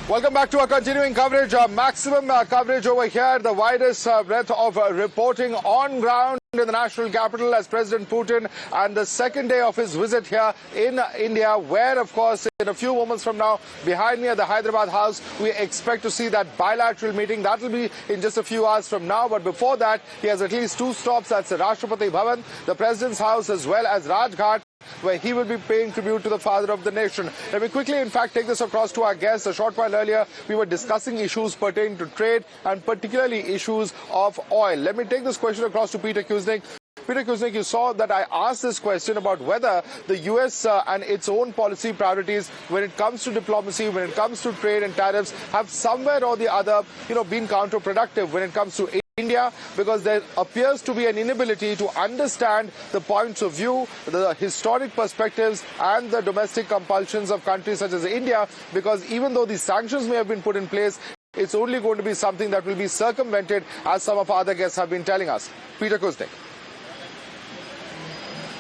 Welcome back to our continuing coverage, maximum coverage over here, the widest breadth of reporting on ground in the national capital as President Putin and the second day of his visit here in India, where, of course, in a few moments from now, behind me at the Hyderabad House, we expect to see that bilateral meeting. That will be in just a few hours from now. But before that, he has at least two stops. That's the Rashtrapati Bhavan, the President's House, as well as Rajghat, where he will be paying tribute to the father of the nation. Let me quickly, in fact, take this across to our guests. A short while earlier, we were discussing issues pertaining to trade and particularly issues of oil. Let me take this question across to Peter Kushner. Peter Kushner, you saw that I asked this question about whether the U.S. And its own policy priorities when it comes to diplomacy, when it comes to trade and tariffs, have somewhere or the other, been counterproductive when it comes to India, because there appears to be an inability to understand the points of view, the historic perspectives and the domestic compulsions of countries such as India, because even though these sanctions may have been put in place, it's only going to be something that will be circumvented, as some of our other guests have been telling us. Peter Kushner.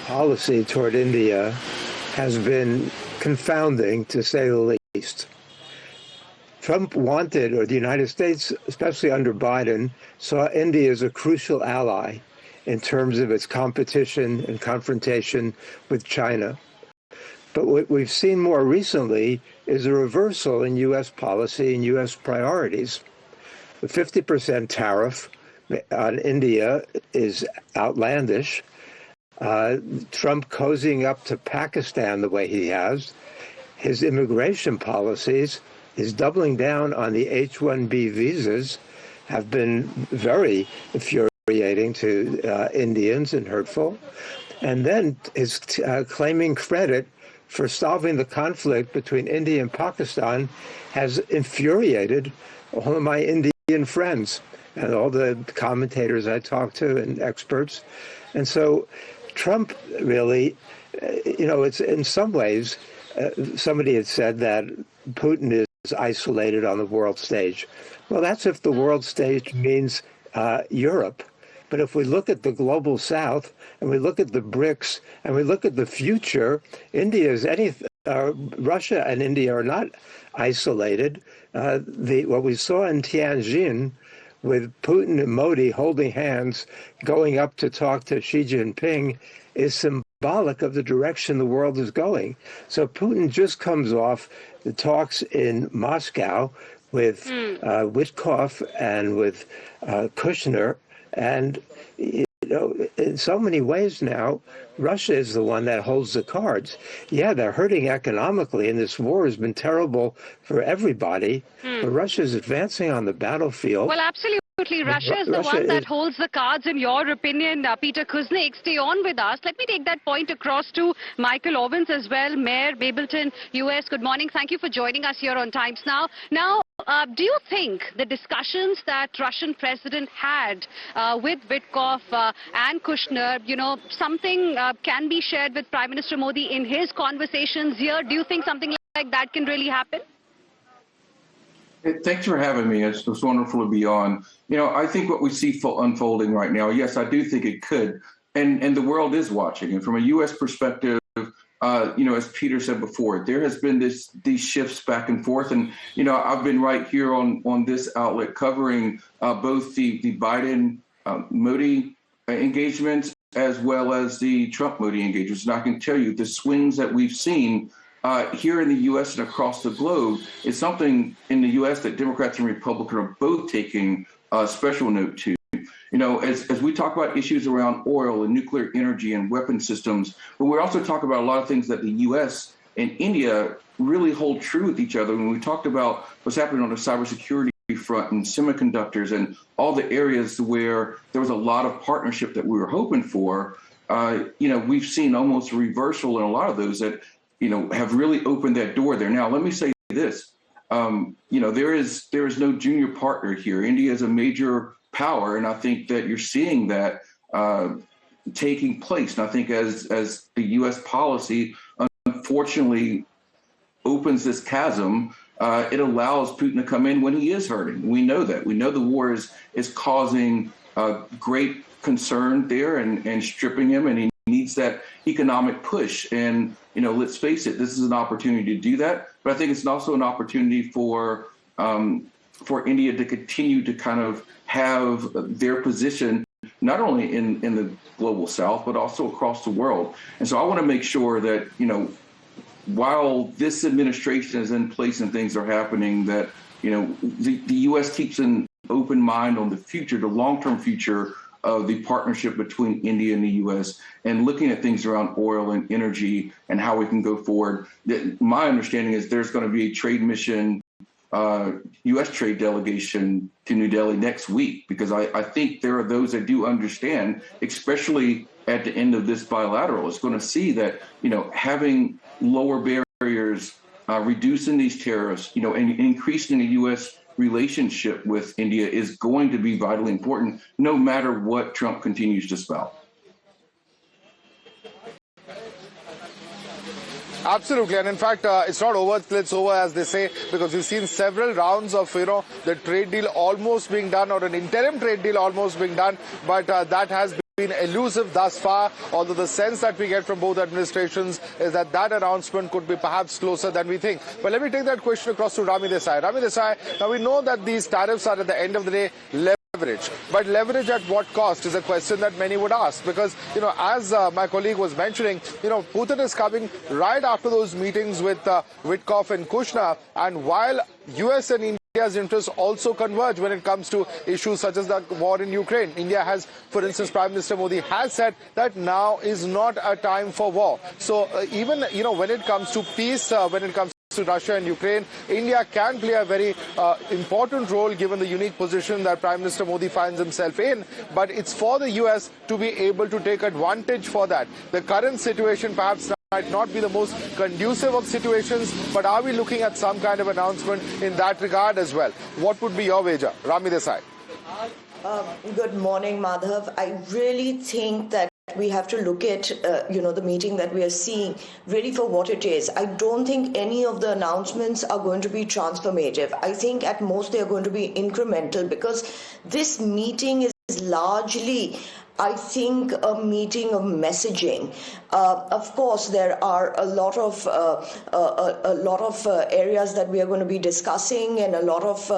Policy toward India has been confounding, to say the least. Trump wanted, or the United States, especially under Biden, saw India as a crucial ally in terms of its competition and confrontation with China. But what we've seen more recently is a reversal in U.S. policy and U.S. priorities. The 50% tariff on India is outlandish. Trump cozying up to Pakistan the way he has, his immigration policies, his doubling down on the H-1B visas have been very infuriating to Indians and hurtful. And then his claiming credit for solving the conflict between India and Pakistan has infuriated all of my Indian friends and all the commentators I talk to and experts. And so Trump really, it's in some ways, somebody had said that Putin is isolated on the world stage. Well, that's if the world stage means Europe. But if we look at the global south and we look at the BRICS and we look at the future, Russia and India are not isolated. What we saw in Tianjin with Putin and Modi holding hands, going up to talk to Xi Jinping, is symbolic of the direction the world is going. So Putin just comes off the talks in Moscow with Witkoff and with Kushner, and in so many ways now, Russia is the one that holds the cards. Yeah, they're hurting economically, and this war has been terrible for everybody, but Russia is advancing on the battlefield. Well, absolutely. Russia is the one that holds the cards, in your opinion. Peter Kushner, stay on with us. Let me take that point across to Michael Ovens as well. Mayor, Babelton, US, good morning. Thank you for joining us here on Times Now. Now, do you think the discussions that Russian president had with Witkoff and Kushner, something can be shared with Prime Minister Modi in his conversations here? Do you think something like that can really happen? Thanks for having me. It's wonderful to be on. I think what we see unfolding right now, yes, I do think it could. And the world is watching. And from a U.S. perspective, as Peter said before, there has been these shifts back and forth. And, I've been right here on this outlet covering both the Biden-Modi engagements as well as the Trump-Modi engagements. And I can tell you the swings that we've seen here in the U.S. and across the globe is something in the U.S. that Democrats and Republicans are both taking special note to. As we talk about issues around oil and nuclear energy and weapon systems, but we're also talking about a lot of things that the U.S. and India really hold true with each other. When we talked about what's happening on the cybersecurity front and semiconductors and all the areas where there was a lot of partnership that we were hoping for, we've seen almost a reversal in a lot of those that have really opened that door there. Now, let me say this. There is no junior partner here. India is a major power, and I think that you're seeing that taking place. And I think as the U.S. policy, unfortunately, opens this chasm, it allows Putin to come in when he is hurting. We know that. We know the war is causing great concern there and stripping him, and he needs needs that economic push. And, let's face it, this is an opportunity to do that. But I think it's also an opportunity for India to continue to kind of have their position, not only in the global South, but also across the world. And so I want to make sure that, while this administration is in place and things are happening, that, the U.S. keeps an open mind on the future, the long-term future of the partnership between India and the U.S. and looking at things around oil and energy and how we can go forward. My understanding is there's going to be a trade mission, U.S. trade delegation to New Delhi next week, because I think there are those that do understand, especially at the end of this bilateral, is going to see that, having lower barriers, reducing these tariffs, and increasing the U.S. relationship with India is going to be vitally important, no matter what Trump continues to spout. Absolutely, and in fact, it's not over till it's over, as they say, because we've seen several rounds of, the trade deal almost being done, or an interim trade deal almost being done, but that has been elusive thus far, although the sense that we get from both administrations is that that announcement could be perhaps closer than we think. But let me take that question across to Rami Desai. Rami Desai, now we know that these tariffs are at the end of the day leverage, but leverage at what cost is a question that many would ask, because, as my colleague was mentioning, Putin is coming right after those meetings with Witkoff and Kushner, and while US and India's interests also converge when it comes to issues such as the war in Ukraine. India has, for instance, Prime Minister Modi has said that now is not a time for war. So even, when it comes to peace, when it comes to Russia and Ukraine, India can play a very important role given the unique position that Prime Minister Modi finds himself in. But it's for the US to be able to take advantage for that. The current situation perhaps might not be the most conducive of situations, but are we looking at some kind of announcement in that regard as well? What would be your wager? Rami Desai. Good morning, Madhav. I really think that we have to look at, the meeting that we are seeing really for what it is. I don't think any of the announcements are going to be transformative. I think at most they are going to be incremental, because this meeting is largely, I think, a meeting of messaging. Of course, there are a lot of areas that we are going to be discussing, and a lot of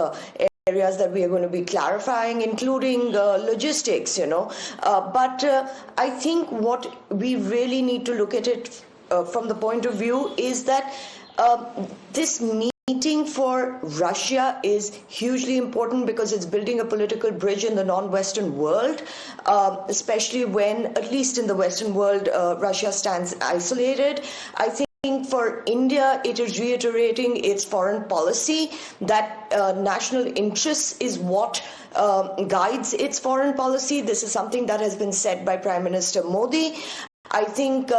areas that we are going to be clarifying, including logistics, But I think what we really need to look at it from the point of view is that this meeting for Russia is hugely important, because it's building a political bridge in the non-Western world, especially when, at least in the Western world, Russia stands isolated. I think for India, it is reiterating its foreign policy, that national interest is what guides its foreign policy. This is something that has been said by Prime Minister Modi. I think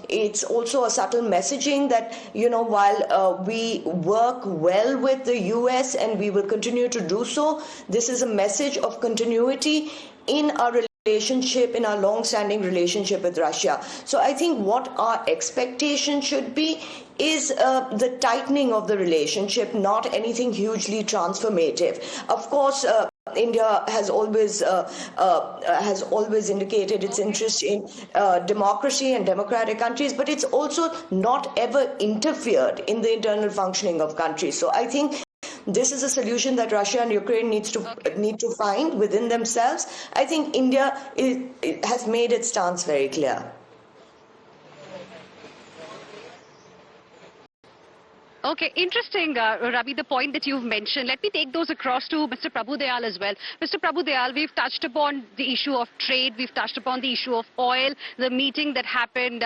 it's also a subtle messaging that, while we work well with the US and we will continue to do so, this is a message of continuity in our relationship, in our long-standing relationship with Russia. So I think what our expectation should be is the tightening of the relationship, not anything hugely transformative. Of course, India has always indicated its interest in democracy and democratic countries, but it's also not ever interfered in the internal functioning of countries. So I think this is a solution that Russia and Ukraine need to find within themselves. I think India has made its stance very clear. Okay, interesting, Ravi, the point that you've mentioned. Let me take those across to Mr. Prabhu Dayal as well. Mr. Prabhu Dayal, we've touched upon the issue of trade, we've touched upon the issue of oil, the meeting that happened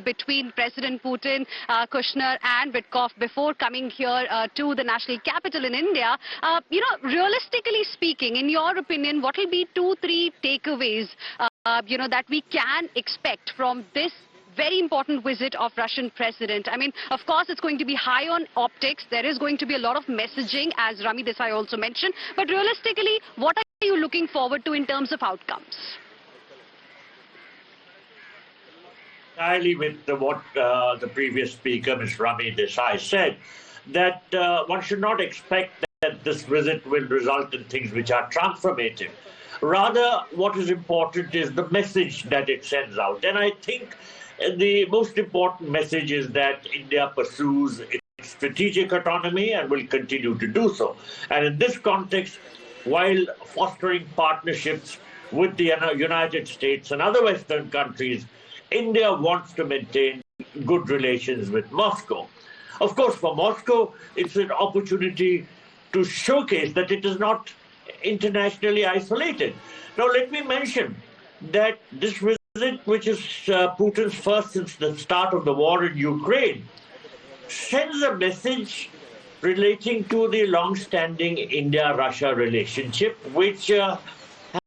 between President Putin, Kushner and Witkoff before coming here to the national capital in India. Realistically speaking, in your opinion, what will be 2-3 takeaways, that we can expect from this very important visit of Russian president? I mean, of course, it's going to be high on optics. There is going to be a lot of messaging, as Rami Desai also mentioned. But realistically, what are you looking forward to in terms of outcomes? Entirely with what the previous speaker, Ms. Rami Desai, said, that one should not expect that this visit will result in things which are transformative. Rather, what is important is the message that it sends out. And I think the most important message is that India pursues its strategic autonomy and will continue to do so. And in this context, while fostering partnerships with the United States and other Western countries, India wants to maintain good relations with Moscow. Of course, for Moscow, it's an opportunity to showcase that it is not internationally isolated. Now, let me mention that this visit, which is Putin's first since the start of the war in Ukraine, sends a message relating to the long-standing India-Russia relationship, which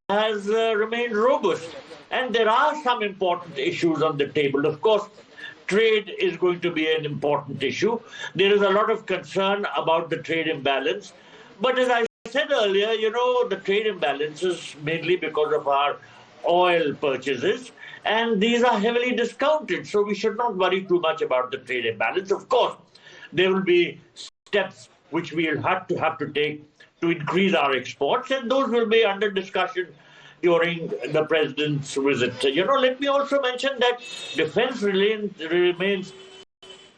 has remained robust. And there are some important issues on the table. Of course, trade is going to be an important issue. There is a lot of concern about the trade imbalance. But as I said earlier, you know, the trade imbalance is mainly because of our oil purchases, and these are heavily discounted. So we should not worry too much about the trade imbalance. Of course, there will be steps which we will have to take to increase our exports, and those will be under discussion during the president's visit. You know, let me also mention that defense remains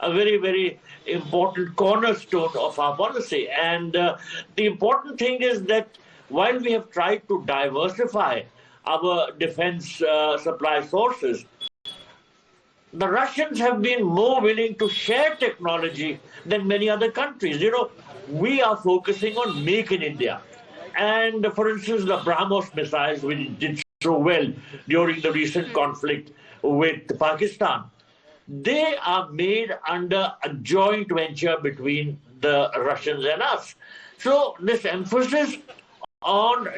a very, very important cornerstone of our policy. And the important thing is that while we have tried to diversify our defense supply sources, the Russians have been more willing to share technology than many other countries. You know, we are focusing on Make in India. And for instance, the BrahMos missiles, which did so well during the recent conflict with Pakistan, they are made under a joint venture between the Russians and us. So this emphasis on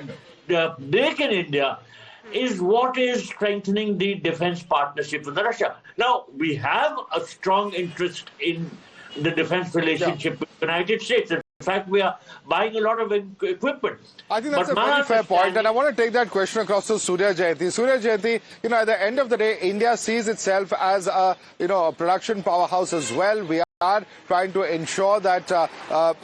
the Make in India is what is strengthening the defense partnership with Russia. Now, we have a strong interest in the defense relationship with the United States. In fact, we are buying a lot of equipment. I think that's a very fair point, and I want to take that question across to Surya Jayanti. Surya Jayanti, you know, at the end of the day, India sees itself as a, you know, a production powerhouse as well. We are trying to ensure that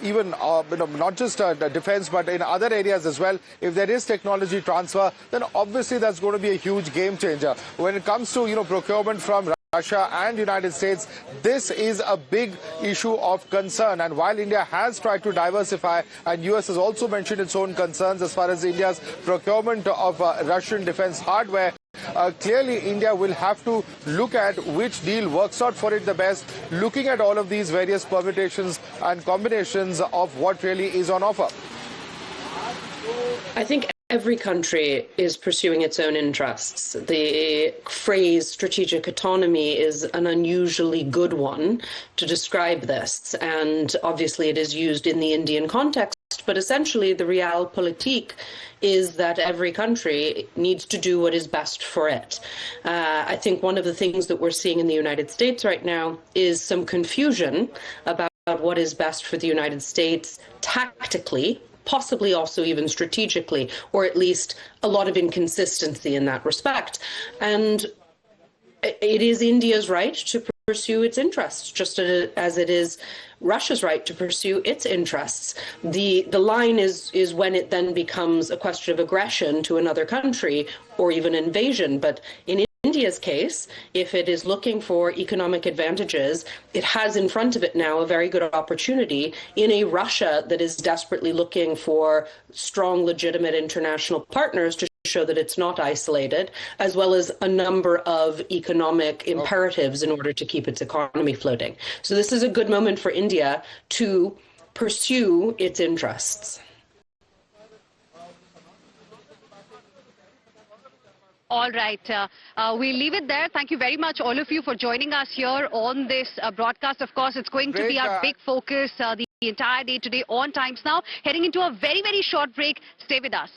even you know, not just defense, but in other areas as well, if there is technology transfer, then obviously that's going to be a huge game changer. When it comes to, you know, procurement from Russia and United States, this is a big issue of concern. And while India has tried to diversify, and US has also mentioned its own concerns as far as India's procurement of Russian defense hardware, clearly India will have to look at which deal works out for it the best, looking at all of these various permutations and combinations of what really is on offer. I think every country is pursuing its own interests. The phrase strategic autonomy is an unusually good one to describe this, and obviously it is used in the Indian context, but essentially the realpolitik is that every country needs to do what is best for it. I think one of the things that we're seeing in the United States right now is some confusion about what is best for the United States tactically, possibly also even strategically, or at least a lot of inconsistency in that respect. And it is India's right to pursue its interests, just as it is Russia's right to pursue its interests. The line is when it then becomes a question of aggression to another country or even invasion. But in India's case, if it is looking for economic advantages, it has in front of it now a very good opportunity in a Russia that is desperately looking for strong, legitimate international partners to show that it's not isolated, as well as a number of economic imperatives in order to keep its economy floating. So this is a good moment for India to pursue its interests. All right. We'll leave it there. Thank you very much, all of you, for joining us here on this broadcast. Of course, it's going to be our big focus the entire day today on Times Now. Heading into a very, very short break. Stay with us.